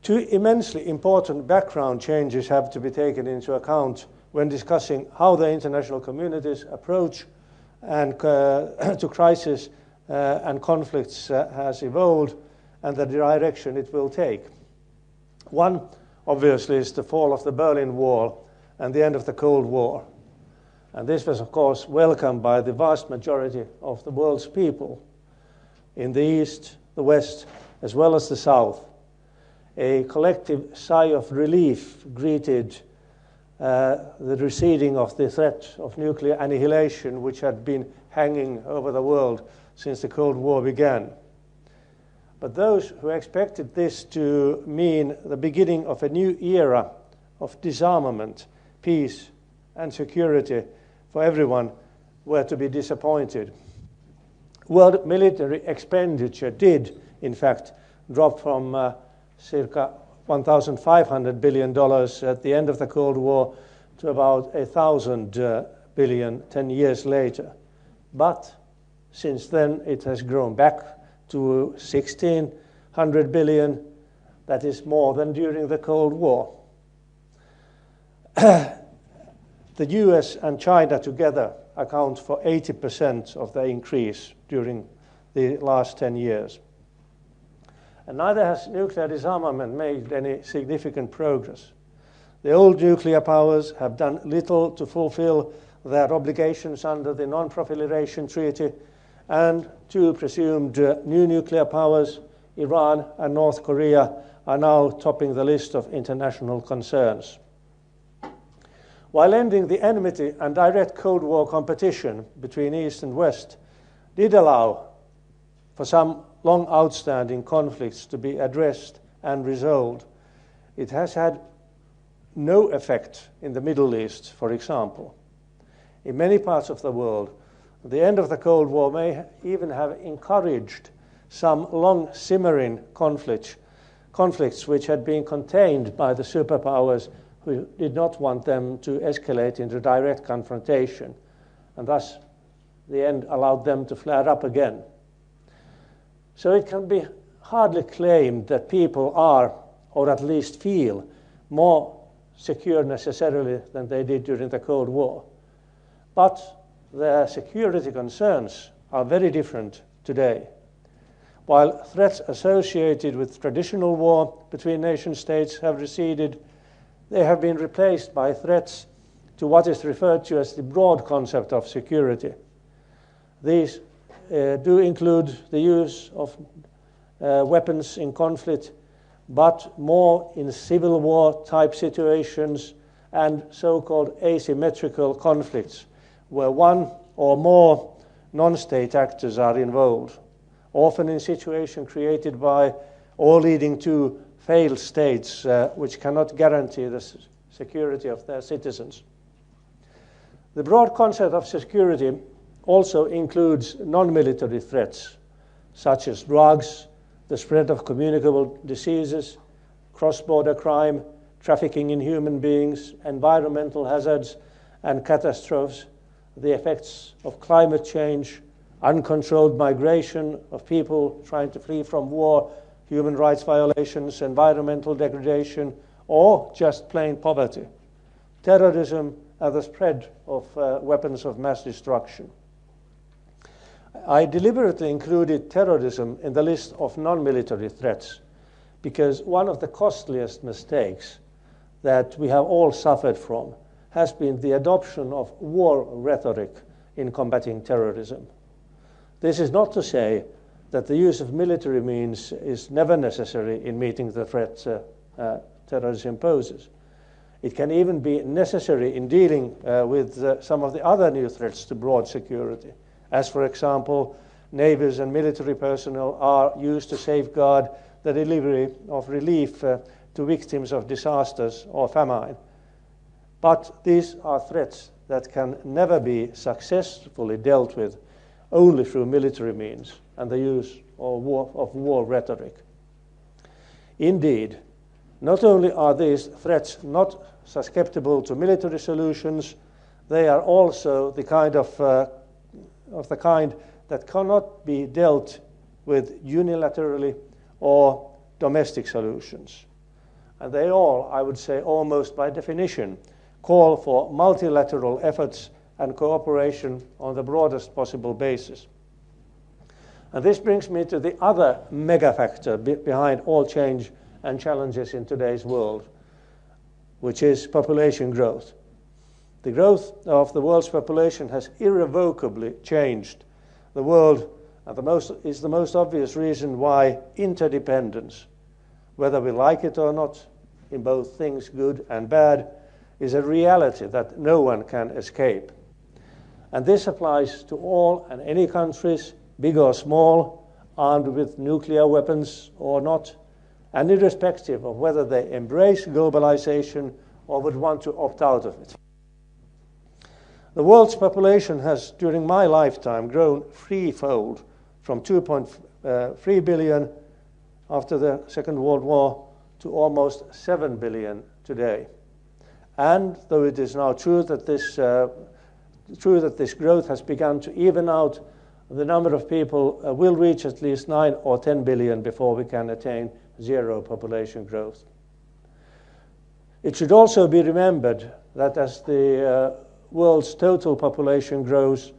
Two immensely important background changes have to be taken into account when discussing how the international community's approach and to crisis and conflicts has evolved and the direction it will take. One, obviously, is the fall of the Berlin Wall and the end of the Cold War. And this was, of course, welcomed by the vast majority of the world's people in the East, the West, as well as the South. A collective sigh of relief greeted the receding of the threat of nuclear annihilation, which had been hanging over the world since the Cold War began. But those who expected this to mean the beginning of a new era of disarmament, peace, and security for everyone were to be disappointed. World military expenditure did, in fact, drop from circa $1,500 billion at the end of the Cold War to about $1,000 billion 10 years later. But since then, it has grown back to $1,600 billion. That is more than during the Cold War. The US and China together account for 80% of the increase during the last 10 years. And neither has nuclear disarmament made any significant progress. The old nuclear powers have done little to fulfill their obligations under the Non-Proliferation Treaty, and two presumed new nuclear powers, Iran and North Korea, are now topping the list of international concerns. While ending the enmity and direct Cold War competition between East and West did allow for some long outstanding conflicts to be addressed and resolved, it has had no effect in the Middle East, for example. In many parts of the world, the end of the Cold War may even have encouraged some long simmering conflicts which had been contained by the superpowers who did not want them to escalate into direct confrontation, and thus the end allowed them to flare up again. So it can be hardly claimed that people are, or at least feel, more secure necessarily than they did during the Cold War. But their security concerns are very different today. While threats associated with traditional war between nation states have receded, they have been replaced by threats to what is referred to as the broad concept of security. These do include the use of weapons in conflict, but more in civil war type situations and so-called asymmetrical conflicts, where one or more non-state actors are involved, often in situations created by or leading to failed states which cannot guarantee the security of their citizens. The broad concept of security also includes non-military threats, such as drugs, the spread of communicable diseases, cross-border crime, trafficking in human beings, environmental hazards and catastrophes, the effects of climate change, uncontrolled migration of people trying to flee from war, human rights violations, environmental degradation, or just plain poverty, terrorism, and the spread of weapons of mass destruction. I deliberately included terrorism in the list of non-military threats because one of the costliest mistakes that we have all suffered from has been the adoption of war rhetoric in combating terrorism. This is not to say that the use of military means is never necessary in meeting the threat terrorism poses. It can even be necessary in dealing with some of the other new threats to broad security, as, for example, navies and military personnel are used to safeguard the delivery of relief to victims of disasters or famine. But these are threats that can never be successfully dealt with only through military means and the use of war rhetoric. Indeed, not only are these threats not susceptible to military solutions, they are also the kind that cannot be dealt with unilaterally or domestic solutions. and they all, I would say almost by definition, call for multilateral efforts and cooperation on the broadest possible basis. And this brings me to the other mega factor behind all change and challenges in today's world, which is population growth. The growth of the world's population has irrevocably changed the world, and is the most obvious reason why interdependence, whether we like it or not, in both things good and bad, is a reality that no one can escape. And this applies to all and any countries, big or small, armed with nuclear weapons or not, and irrespective of whether they embrace globalization or would want to opt out of it. The world's population has, during my lifetime, grown threefold, from 2.3 billion after the Second World War to almost 7 billion today. And though it is now true that this growth has begun to even out, the number of people will reach at least 9 or 10 billion before we can attain zero population growth. It should also be remembered that as the world's total population grows,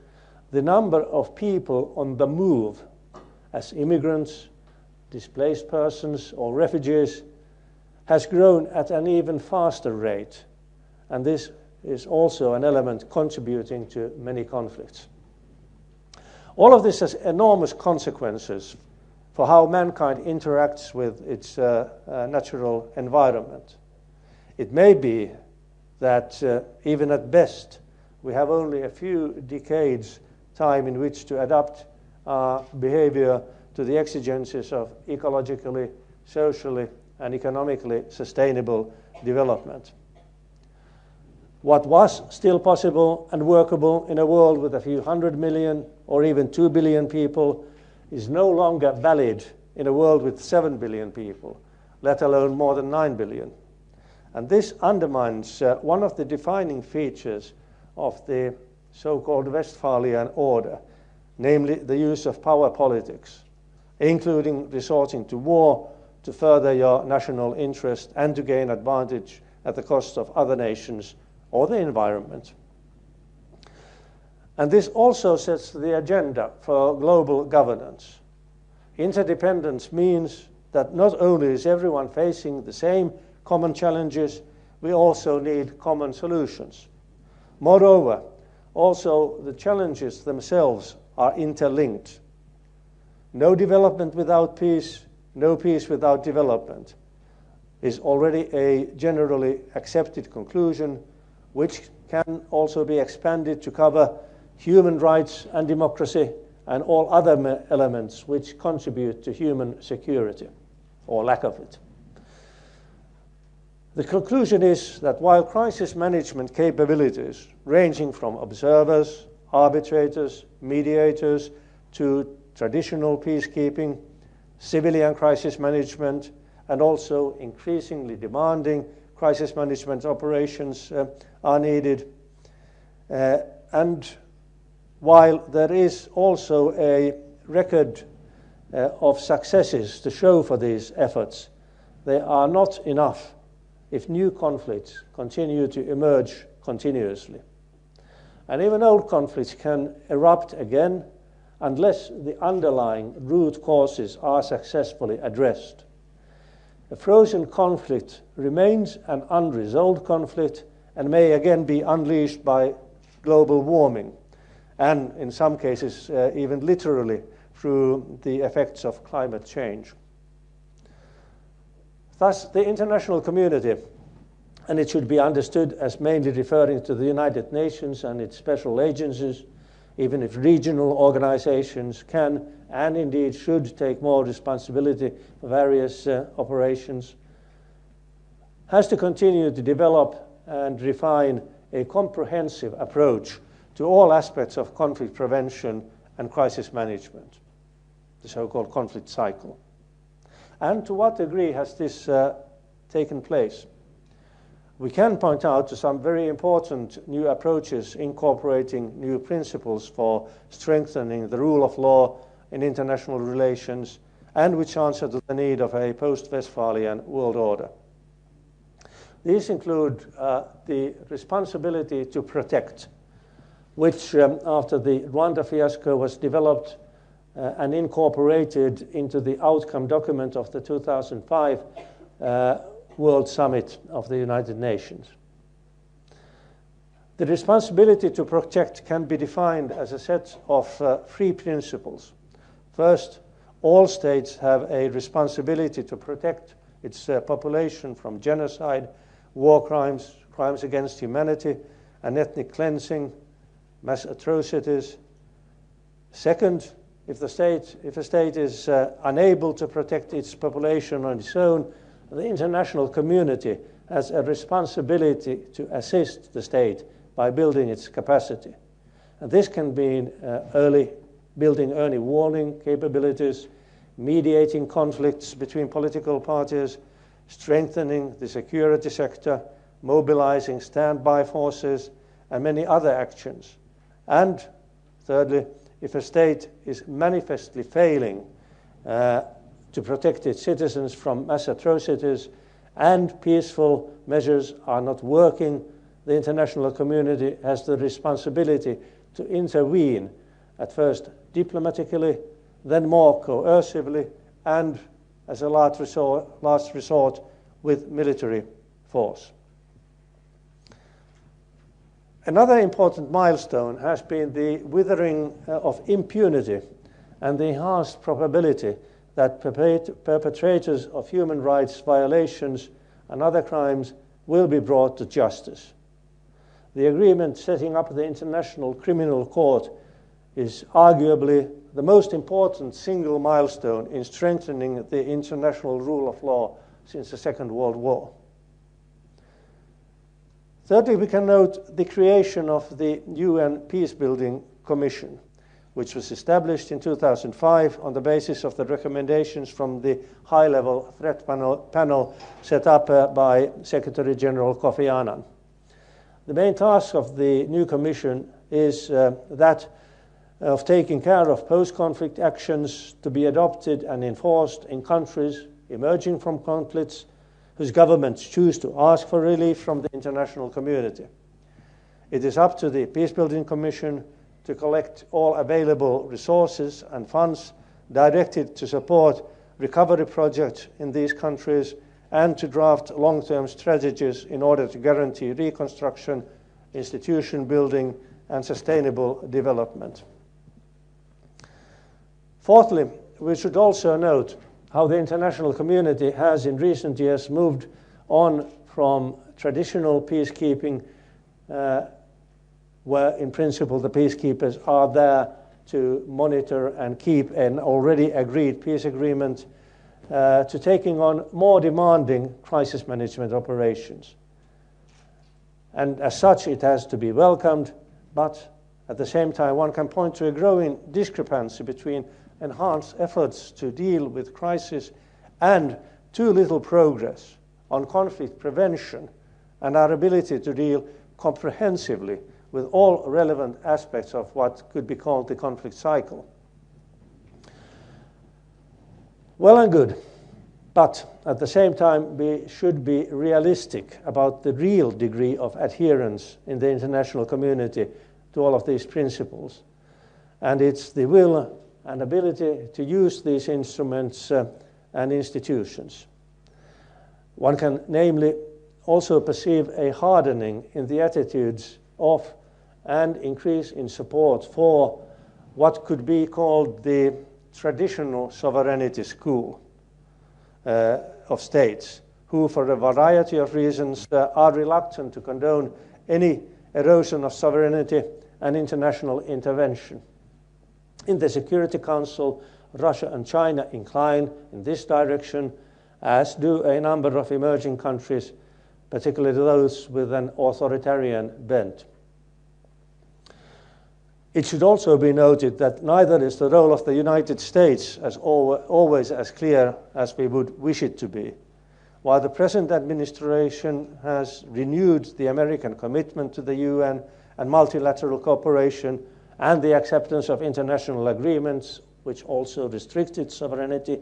the number of people on the move as immigrants, displaced persons, or refugees has grown at an even faster rate, and this is also an element contributing to many conflicts. All of this has enormous consequences for how mankind interacts with its natural environment. It may be that even at best we have only a few decades time in which to adapt our behavior to the exigencies of ecologically, socially, and economically sustainable development. What was still possible and workable in a world with a few 100 million or even 2 billion people is no longer valid in a world with 7 billion people, let alone more than 9 billion. And this undermines one of the defining features of the so-called Westphalian order, namely the use of power politics, including resorting to war to further your national interest and to gain advantage at the cost of other nations or the environment. And this also sets the agenda for global governance. Interdependence means that not only is everyone facing the same common challenges, we also need common solutions. Moreover, also the challenges themselves are interlinked. No development without peace, no peace without development is already a generally accepted conclusion, which can also be expanded to cover human rights and democracy and all other elements which contribute to human security, or lack of it. The conclusion is that while crisis management capabilities, ranging from observers, arbitrators, mediators, to traditional peacekeeping, civilian crisis management, and also increasingly demanding crisis management operations are needed. And while there is also a record of successes to show for these efforts, they are not enough if new conflicts continue to emerge continuously. And even old conflicts can erupt again unless the underlying root causes are successfully addressed. A frozen conflict remains an unresolved conflict and may again be unleashed by global warming, and in some cases even literally through the effects of climate change. Thus, the international community, and it should be understood as mainly referring to the United Nations and its special agencies, even if regional organizations can and indeed should take more responsibility for various operations, has to continue to develop and refine a comprehensive approach to all aspects of conflict prevention and crisis management, the so-called conflict cycle. And to what degree has this taken place? We can point out to some very important new approaches incorporating new principles for strengthening the rule of law in international relations and which answer to the need of a post-Westphalian world order. These include the responsibility to protect, which after the Rwanda fiasco was developed and incorporated into the outcome document of the 2005 World Summit of the United Nations. The responsibility to protect can be defined as a set of three principles. First, all states have a responsibility to protect its population from genocide, war crimes, crimes against humanity, and ethnic cleansing, mass atrocities. Second, if a state is unable to protect its population on its own, the international community has a responsibility to assist the state by building its capacity. And this can mean building early warning capabilities, mediating conflicts between political parties, strengthening the security sector, mobilizing standby forces, and many other actions. And thirdly, if a state is manifestly failing to protect its citizens from mass atrocities and peaceful measures are not working, the international community has the responsibility to intervene, at first diplomatically, then more coercively, and as a last resort with military force. Another important milestone has been the withering of impunity and the enhanced probability that perpetrators of human rights violations and other crimes will be brought to justice. The agreement setting up the International Criminal Court is arguably the most important single milestone in strengthening the international rule of law since the Second World War. Thirdly, we can note the creation of the UN Peacebuilding Commission, which was established in 2005 on the basis of the recommendations from the high-level threat panel set up by Secretary General Kofi Annan. The main task of the new commission is that of taking care of post-conflict actions to be adopted and enforced in countries emerging from conflicts whose governments choose to ask for relief from the international community. It is up to the Peacebuilding Commission to collect all available resources and funds directed to support recovery projects in these countries and to draft long-term strategies in order to guarantee reconstruction, institution building, and sustainable development. Fourthly, we should also note how the international community has in recent years moved on from traditional peacekeeping, where in principle the peacekeepers are there to monitor and keep an already agreed peace agreement, to taking on more demanding crisis management operations. And as such, it has to be welcomed, but at the same time, one can point to a growing discrepancy between enhanced efforts to deal with crisis and too little progress on conflict prevention and our ability to deal comprehensively with all relevant aspects of what could be called the conflict cycle. Well and good, but at the same time we should be realistic about the real degree of adherence in the international community to all of these principles. And it's the will and ability to use these instruments and institutions. One can namely also perceive a hardening in the attitudes of and increase in support for what could be called the traditional sovereignty school of states, who for a variety of reasons are reluctant to condone any erosion of sovereignty and international intervention. In the Security Council, Russia and China incline in this direction, as do a number of emerging countries, particularly those with an authoritarian bent. It should also be noted that neither is the role of the United States as always as clear as we would wish it to be. While the present administration has renewed the American commitment to the UN and multilateral cooperation and the acceptance of international agreements, which also restricted sovereignty,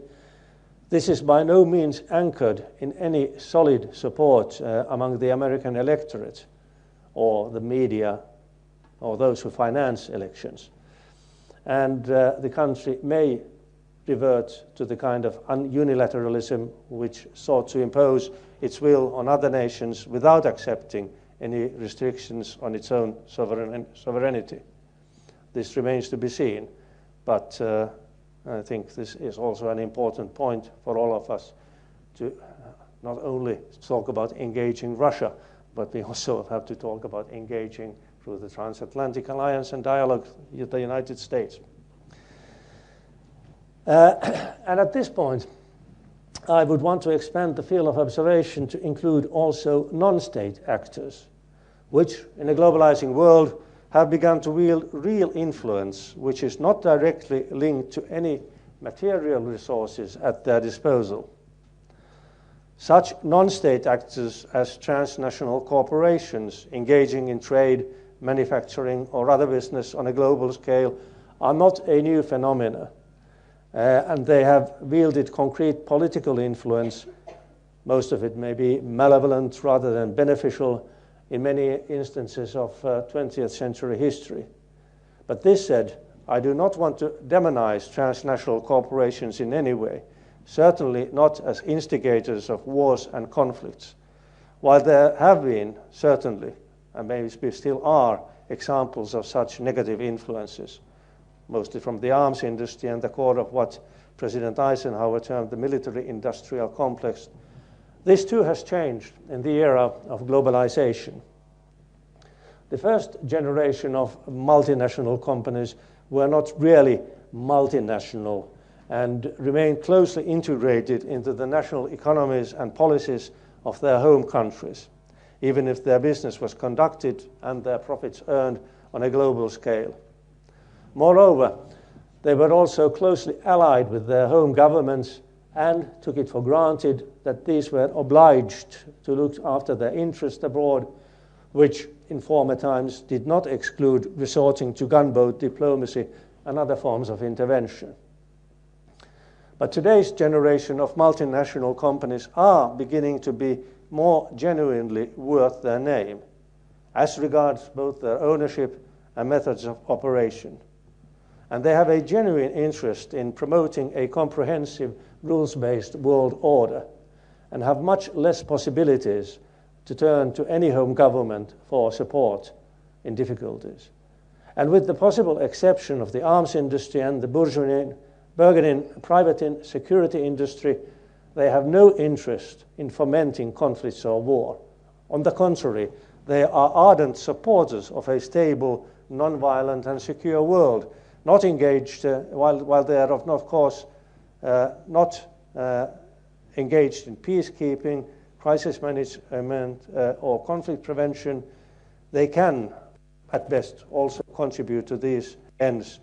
This is by no means anchored in any solid support among the American electorate or the media or those who finance elections. And the country may revert to the kind of unilateralism which sought to impose its will on other nations without accepting any restrictions on its own sovereignty. This remains to be seen, but I think this is also an important point for all of us to not only talk about engaging Russia, but we also have to talk about engaging through the transatlantic alliance and dialogue with the United States. And at this point, I would want to expand the field of observation to include also non-state actors, which in a globalizing world have begun to wield real influence, which is not directly linked to any material resources at their disposal. Such non-state actors as transnational corporations engaging in trade, manufacturing, or other business on a global scale are not a new phenomenon, and they have wielded concrete political influence. Most of it may be malevolent rather than beneficial in many instances of 20th century history. But this said, I do not want to demonize transnational corporations in any way, certainly not as instigators of wars and conflicts. While there have been, certainly, and maybe still are, examples of such negative influences, mostly from the arms industry and the core of what President Eisenhower termed the military-industrial complex, this too has changed in the era of globalization. The first generation of multinational companies were not really multinational and remained closely integrated into the national economies and policies of their home countries, even if their business was conducted and their profits earned on a global scale. Moreover, they were also closely allied with their home governments and took it for granted that these were obliged to look after their interests abroad, which in former times did not exclude resorting to gunboat diplomacy and other forms of intervention. But today's generation of multinational companies are beginning to be more genuinely worth their name, as regards both their ownership and methods of operation. And they have a genuine interest in promoting a comprehensive rules-based world order and have much less possibilities to turn to any home government for support in difficulties. And with the possible exception of the arms industry and the burgeoning private security industry, they have no interest in fomenting conflicts or war. On the contrary, they are ardent supporters of a stable, non-violent and secure world, not engaged, while they are of course not engaged in peacekeeping, crisis management, or conflict prevention. They can, at best, also contribute to these ends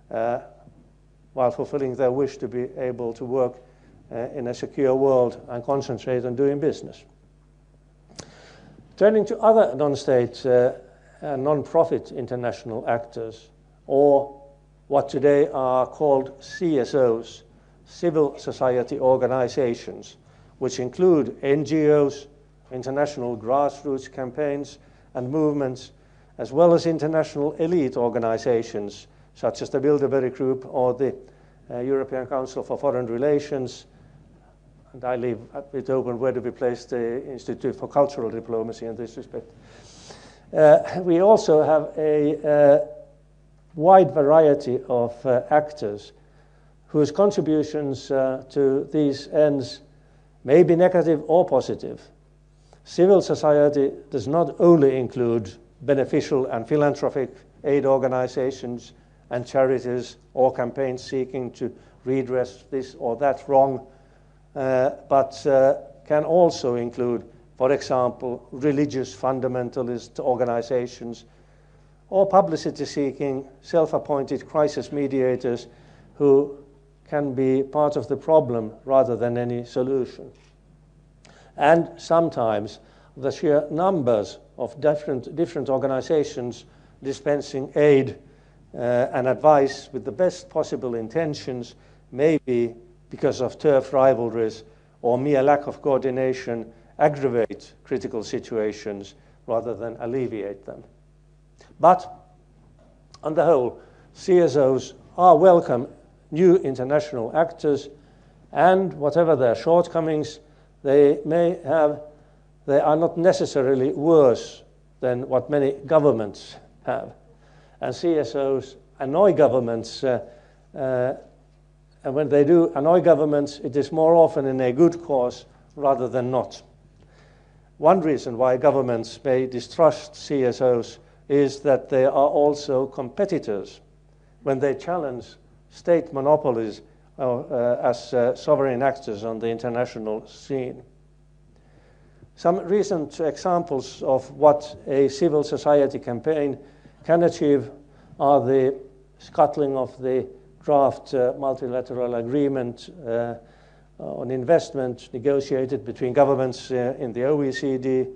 while fulfilling their wish to be able to work in a secure world and concentrate on doing business. Turning to other non-state non-profit international actors, or what today are called CSOs, civil society organizations, which include NGOs, international grassroots campaigns and movements, as well as international elite organizations such as the Bilderberg Group or the European Council for Foreign Relations. And I leave it open where do we place the Institute for Cultural Diplomacy in this respect. We also have a wide variety of actors whose contributions to these ends may be negative or positive. Civil society does not only include beneficial and philanthropic aid organizations and charities or campaigns seeking to redress this or that wrong, but can also include, for example, religious fundamentalist organizations or publicity-seeking, self-appointed crisis mediators who can be part of the problem rather than any solution. And sometimes the sheer numbers of different organizations dispensing aid and advice with the best possible intentions may be because of turf rivalries or mere lack of coordination aggravate critical situations rather than alleviate them. But on the whole, CSOs are welcome new international actors, and whatever their shortcomings they may have, they are not necessarily worse than what many governments have. And CSOs annoy governments, and when they do annoy governments, it is more often in a good cause rather than not. One reason why governments may distrust CSOs is that they are also competitors when they challenge state monopolies as sovereign actors on the international scene. Some recent examples of what a civil society campaign can achieve are the scuttling of the draft multilateral agreement on investment negotiated between governments in the OECD,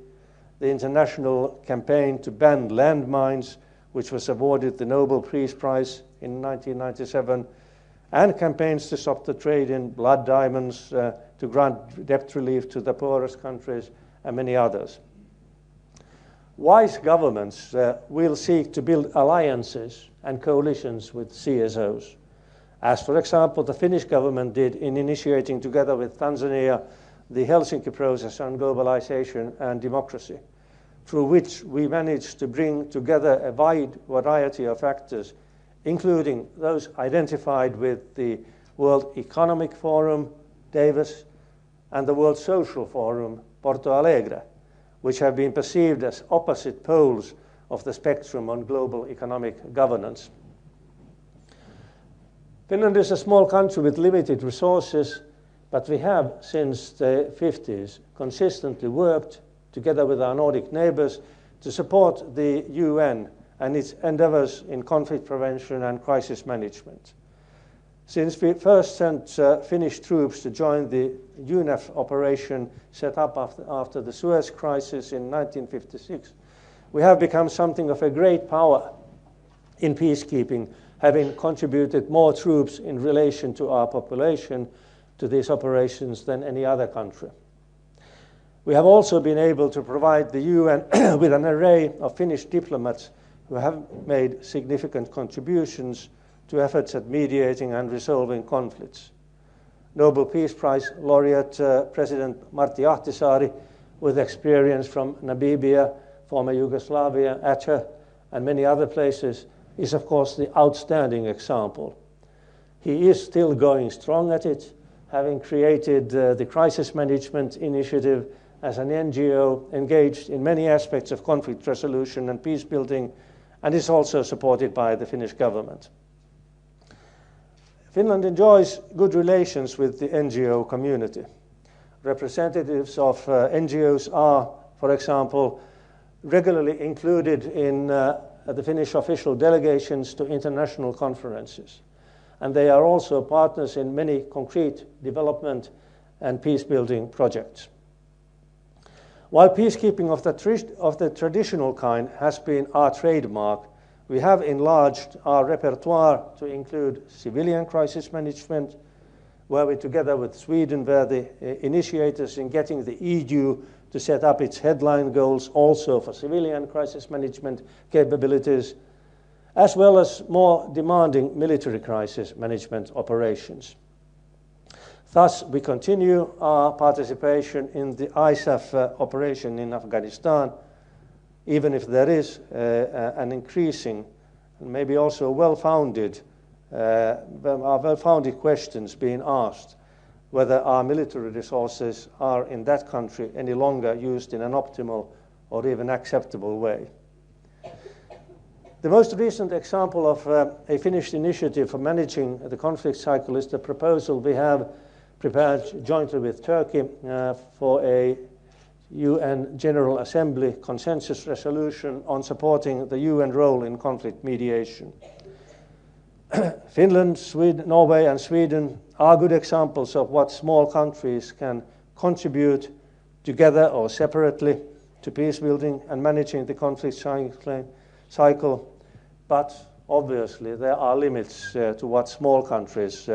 the international campaign to ban landmines, which was awarded the Nobel Peace Prize in 1997, and campaigns to stop the trade in blood diamonds, to grant debt relief to the poorest countries, and many others. Wise governments will seek to build alliances and coalitions with CSOs, as, for example, the Finnish government did in initiating, together with Tanzania, the Helsinki Process on Globalization and Democracy, through which we managed to bring together a wide variety of actors, including those identified with the World Economic Forum, Davos, and the World Social Forum, Porto Alegre, which have been perceived as opposite poles of the spectrum on global economic governance. Finland is a small country with limited resources, but we have, since the 50s, consistently worked together with our Nordic neighbors to support the UN and its endeavors in conflict prevention and crisis management. Since we first sent Finnish troops to join the UNEF operation set up after the Suez Crisis in 1956, we have become something of a great power in peacekeeping, having contributed more troops in relation to our population to these operations than any other country. We have also been able to provide the UN with an array of Finnish diplomats who have made significant contributions to efforts at mediating and resolving conflicts. Nobel Peace Prize laureate President Martti Ahtisaari, with experience from Namibia, former Yugoslavia, Aceh, and many other places, is of course the outstanding example. He is still going strong at it, having created the Crisis Management Initiative as an NGO engaged in many aspects of conflict resolution and peace building, and is also supported by the Finnish government. Finland enjoys good relations with the NGO community. Representatives of NGOs are, for example, regularly included in the Finnish official delegations to international conferences, and they are also partners in many concrete development and peace-building projects. While peacekeeping of the traditional kind has been our trademark, we have enlarged our repertoire to include civilian crisis management, where we, together with Sweden, were the initiators in getting the EU to set up its headline goals also for civilian crisis management capabilities, as well as more demanding military crisis management operations. Thus, we continue our participation in the ISAF operation in Afghanistan, even if there is an increasing and maybe also well-founded questions being asked whether our military resources are in that country any longer used in an optimal or even acceptable way. The most recent example of a Finnish initiative for managing the conflict cycle is the proposal we have prepared jointly with Turkey for a UN General Assembly consensus resolution on supporting the UN role in conflict mediation. Finland, Sweden, Norway and Sweden are good examples of what small countries can contribute together or separately to peace building and managing the conflict cycle, but obviously there are limits to what small countries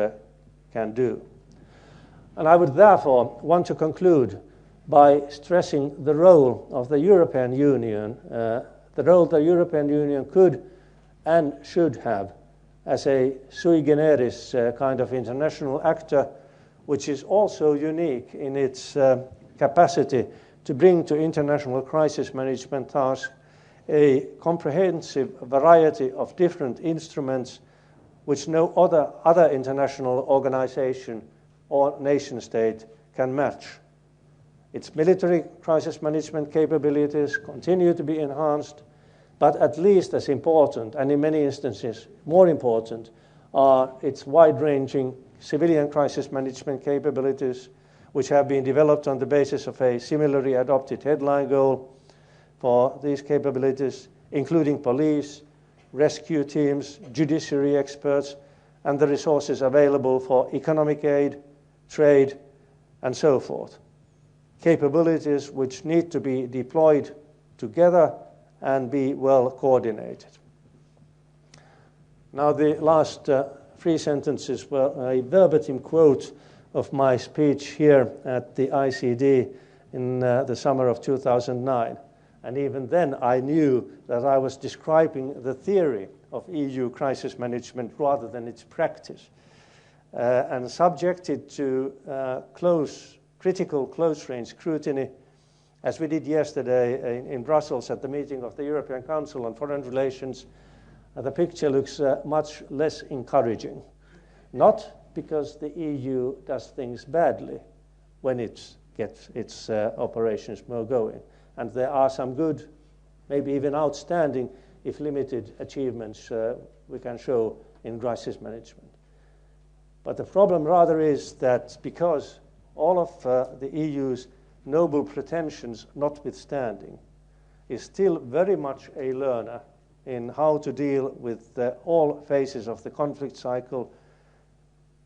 can do. And I would therefore want to conclude by stressing the role of the European Union, the role the European Union could and should have as a sui generis kind of international actor, which is also unique in its capacity to bring to international crisis management tasks a comprehensive variety of different instruments which no other international organization or nation state can match. Its military crisis management capabilities continue to be enhanced, but at least as important, and in many instances more important, are its wide-ranging civilian crisis management capabilities, which have been developed on the basis of a similarly adopted headline goal for these capabilities, including police, rescue teams, judiciary experts, and the resources available for economic aid, trade, and so forth. Capabilities which need to be deployed together and be well coordinated. Now, the last 3 sentences were a verbatim quote of my speech here at the ICD in the summer of 2009. And even then, I knew that I was describing the theory of EU crisis management rather than its practice, and subjected to critical close-range scrutiny, as we did yesterday in Brussels at the meeting of the European Council on Foreign Relations. The picture looks much less encouraging, not because the EU does things badly when it gets its operations more going. And there are some good, maybe even outstanding, if limited, achievements we can show in crisis management. But the problem rather is that because all of the EU's noble pretensions notwithstanding, is still very much a learner in how to deal with all phases of the conflict cycle,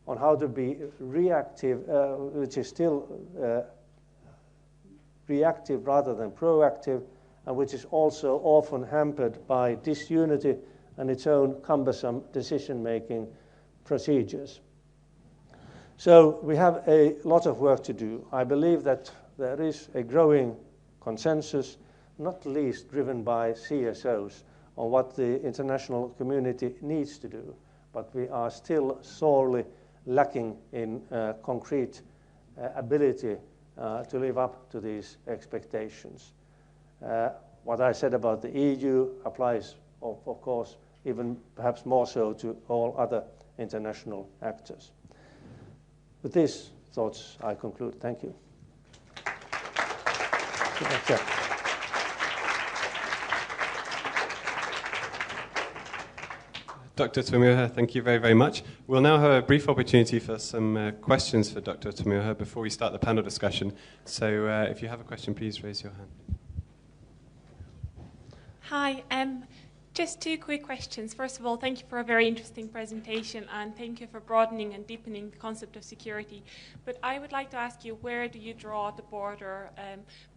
on how to be reactive, which is still reactive rather than proactive, and which is also often hampered by disunity and its own cumbersome decision-making procedures. So we have a lot of work to do. I believe that there is a growing consensus, not least driven by CSOs, on what the international community needs to do, but we are still sorely lacking in concrete ability to live up to these expectations. What I said about the EU applies, of course, even perhaps more so to all other international actors. With these thoughts, I conclude. Thank you. Dr. Tuomioja, thank you very, very much. We'll now have a brief opportunity for some questions for Dr. Tuomioja before we start the panel discussion. So if you have a question, please raise your hand. Hi, just 2 quick questions. First of all, thank you for a very interesting presentation, and thank you for broadening and deepening the concept of security. But I would like to ask you, where do you draw the border?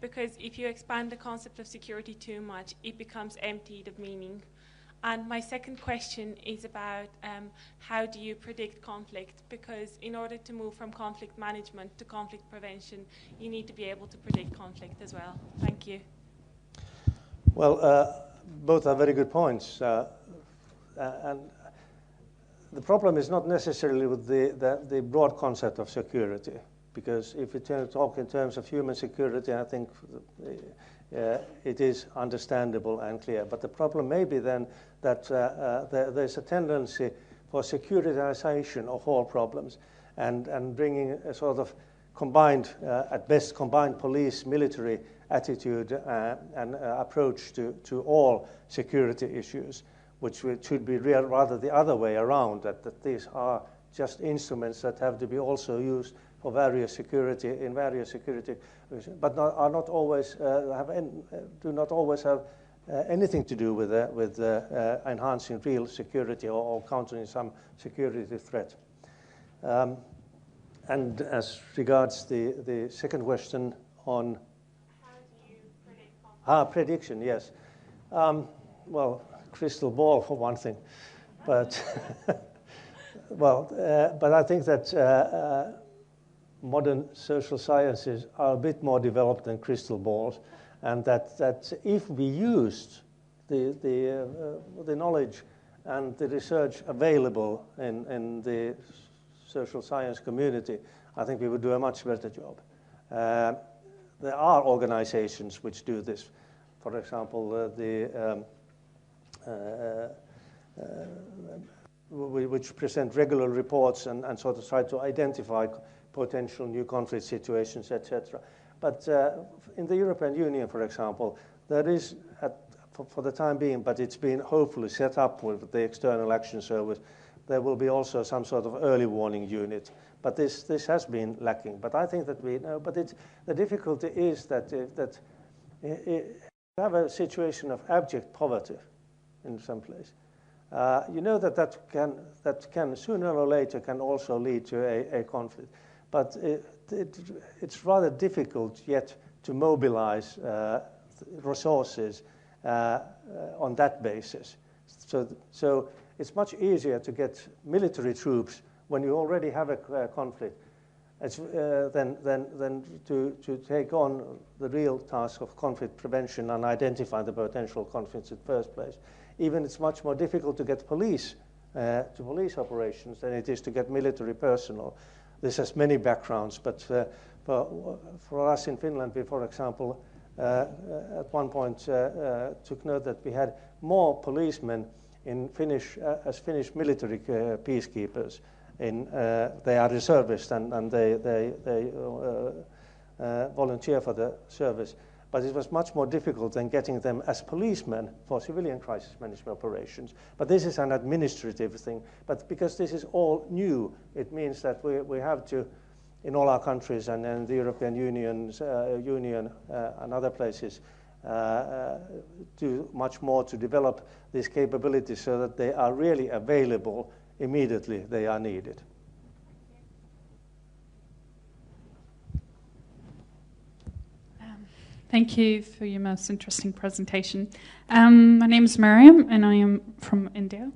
Because if you expand the concept of security too much, it becomes emptied of meaning. And my second question is about how do you predict conflict? Because in order to move from conflict management to conflict prevention, you need to be able to predict conflict as well. Thank you. Well, both are very good points. And the problem is not necessarily with the broad concept of security, because if we talk in terms of human security, I think it is understandable and clear. But the problem may be then that there's a tendency for securitization of all problems and bringing a sort of combined, at best combined police-military attitude and approach to all security issues, which should be rather the other way around, that these are just instruments that have to be also used for various security, but are not always do not always have anything to do with enhancing real security or countering some security threat. And as regards the second question on how do you predict conflict? Prediction, yes. Well, crystal ball for one thing, but but I think that modern social sciences are a bit more developed than crystal balls, and that if we used the knowledge and the research available in the social science community, I think we would do a much better job. There are organizations which do this. For example, which present regular reports and sort of try to identify potential new conflict situations, etc. But in the European Union, for example, there is, for the time being, but it's been hopefully set up with the External Action Service, there will be also some sort of early warning unit. But this has been lacking. But I think that the difficulty is that you have a situation of abject poverty in some place. You know that can sooner or later can also lead to a conflict. But it's rather difficult yet to mobilize resources on that basis. So it's much easier to get military troops when you already have a conflict than to take on the real task of conflict prevention and identify the potential conflicts in the first place. Even it's much more difficult to get police to police operations than it is to get military personnel. This has many backgrounds, but for us in Finland, we, for example, at one point took note that we had more policemen in as Finnish military peacekeepers. They are reservists and they volunteer for the service. But it was much more difficult than getting them as policemen for civilian crisis management operations. But this is an administrative thing. But because this is all new, it means that we have to, in all our countries and in the European Union and other places, do much more to develop these capabilities so that they are really available immediately they are needed. Thank you for your most interesting presentation. My name is Mariam, and I am from India.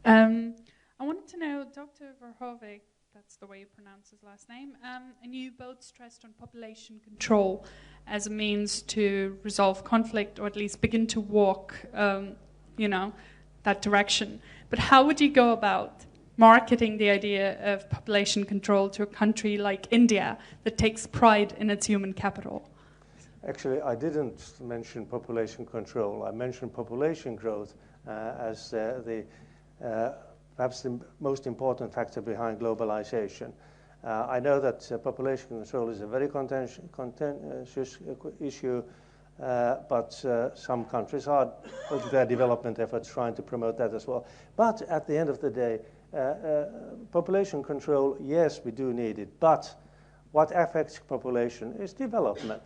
I wanted to know, Dr. Verhoeven, that's the way you pronounce his last name, and you both stressed on population control as a means to resolve conflict, or at least begin to walk, that direction. But how would you go about marketing the idea of population control to a country like India that takes pride in its human capital? Actually, I didn't mention population control. I mentioned population growth as perhaps the most important factor behind globalization. I know that population control is a very contentious issue, but some countries are, with their development efforts, trying to promote that as well. But at the end of the day, population control, yes, we do need it, but what affects population is development.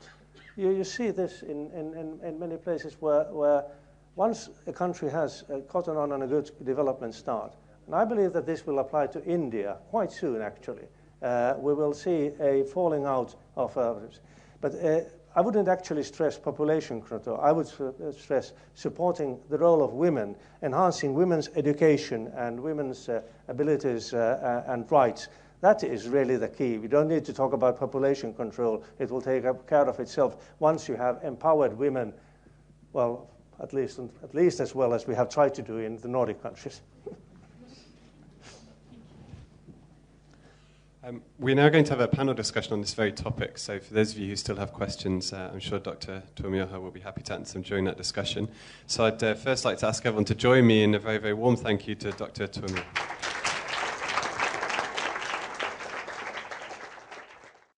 You see this in many places where once a country has gotten on a good development start, and I believe that this will apply to India quite soon, actually, we will see a falling out of others. But I wouldn't actually stress population control. I would stress supporting the role of women, enhancing women's education and women's abilities and rights. That is really the key. We don't need to talk about population control. It will take care of itself once you have empowered women, well, at least as well as we have tried to do in the Nordic countries. We're now going to have a panel discussion on this very topic, so for those of you who still have questions, I'm sure Dr. Tuomioja will be happy to answer them during that discussion. So I'd first like to ask everyone to join me in a very, very warm thank you to Dr. Tuomioja.